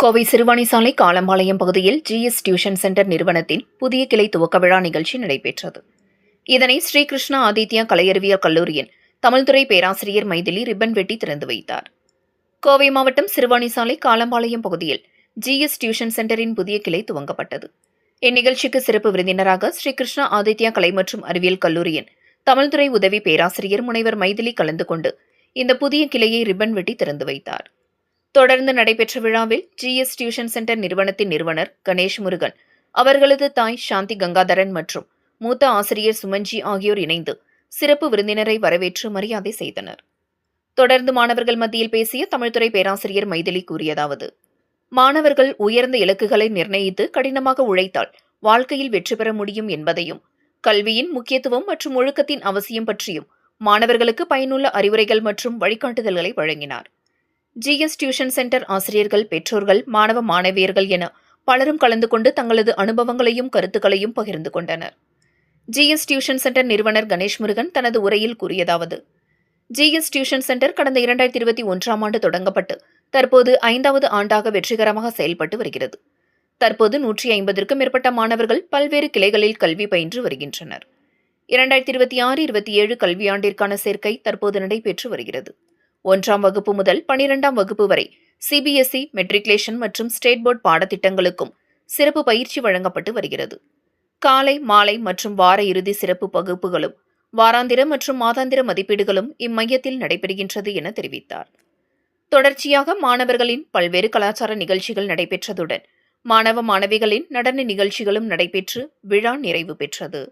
கோவை சிறுவாணி சாலை காலம்பாளையம் பகுதியில் GS tuition centre நிறுவனத்தின் புதிய கிளை துவக்க விழா நிகழ்ச்சி நடைபெற்றது. இதனை ஸ்ரீகிருஷ்ணா ஆதித்யா கலையறிவியல் கல்லூரியின் தமிழ்துறை பேராசிரியர் மைதிலி ரிப்பன் வெட்டி திறந்து வைத்தார். கோவை மாவட்டம் சிறுவாணி சாலை காலம்பாளையம் பகுதியில் GS டியூஷன் சென்டரின் புதிய கிளை துவங்கப்பட்டது. இந்நிகழ்ச்சிக்கு சிறப்பு விருந்தினராக ஸ்ரீகிருஷ்ணா ஆதித்யா கலை மற்றும் அறிவியல் கல்லூரியின் தமிழ்துறை உதவி பேராசிரியர் முனைவர் மைதிலி கலந்து கொண்டு இந்த புதிய கிளையை ரிப்பன் வெட்டி திறந்து வைத்தார். தொடர்ந்து நடைபெற்ற விழாவில் GS டியூஷன் சென்டர் நிறுவனத்தின் நிறுவனர் கணேஷ் முருகன், அவர்களது தாய் சாந்தி கங்காதரன் மற்றும் மூத்த ஆசிரியர் சுமன்ஜி ஆகியோர் இணைந்து சிறப்பு விருந்தினரை வரவேற்று மரியாதை செய்தனர். தொடர்ந்து மாணவர்கள் மத்தியில் பேசிய தமிழ்துறை பேராசிரியர் மைதிலி கூறியதாவது: மாணவர்கள் உயர்ந்த இலக்குகளை நிர்ணயித்து கடினமாக உழைத்தால் வாழ்க்கையில் வெற்றி பெற முடியும் என்பதையும், கல்வியின் முக்கியத்துவம் மற்றும் ஒழுக்கத்தின் அவசியம் பற்றியும் மாணவர்களுக்கு பயனுள்ள அறிவுரைகள் மற்றும் வழிகாட்டுதல்களை வழங்கினார். GS டியூஷன் சென்டர் ஆசிரியர்கள், பெற்றோர்கள், மாணவ மாணவியர்கள் என பலரும் கலந்து கொண்டு தங்களது அனுபவங்களையும் கருத்துக்களையும் பகிர்ந்து கொண்டனர். GS டியூஷன் சென்டர் நிறுவனர் கணேஷ் முருகன் தனது உரையில் கூறியதாவது: GS டியூஷன் சென்டர் கடந்த 2021ஆம் ஆண்டு தொடங்கப்பட்டு தற்போது 5வது ஆண்டாக வெற்றிகரமாக செயல்பட்டு வருகிறது. தற்போது 150க்கும் மேற்பட்ட மாணவர்கள் பல்வேறு கிளைகளில் கல்வி பயின்று வருகின்றனர். 2026-27 கல்வியாண்டிற்கான சேர்க்கை தற்போது நடைபெற்று வருகிறது. 1ஆம் வகுப்பு முதல் 12ஆம் வகுப்பு வரை CBSE, மெட்ரிகுலேஷன் மற்றும் ஸ்டேட் போர்டு பாடத்திட்டங்களுக்கும் சிறப்பு பயிற்சி வழங்கப்பட்டு வருகிறது. காலை, மாலை மற்றும் வார இறுதி சிறப்பு வகுப்புகளும் வாராந்திர மற்றும் மாதாந்திர மதிப்பீடுகளும் இம்மையத்தில் நடைபெறுகின்றது என தெரிவித்தார். தொடர்ச்சியாக மாணவர்களின் பல்வேறு கலாச்சார நிகழ்ச்சிகள் நடைபெற்றதுடன் மாணவ மாணவிகளின் நடன நிகழ்ச்சிகளும் நடைபெற்று விழா நிறைவு பெற்றது.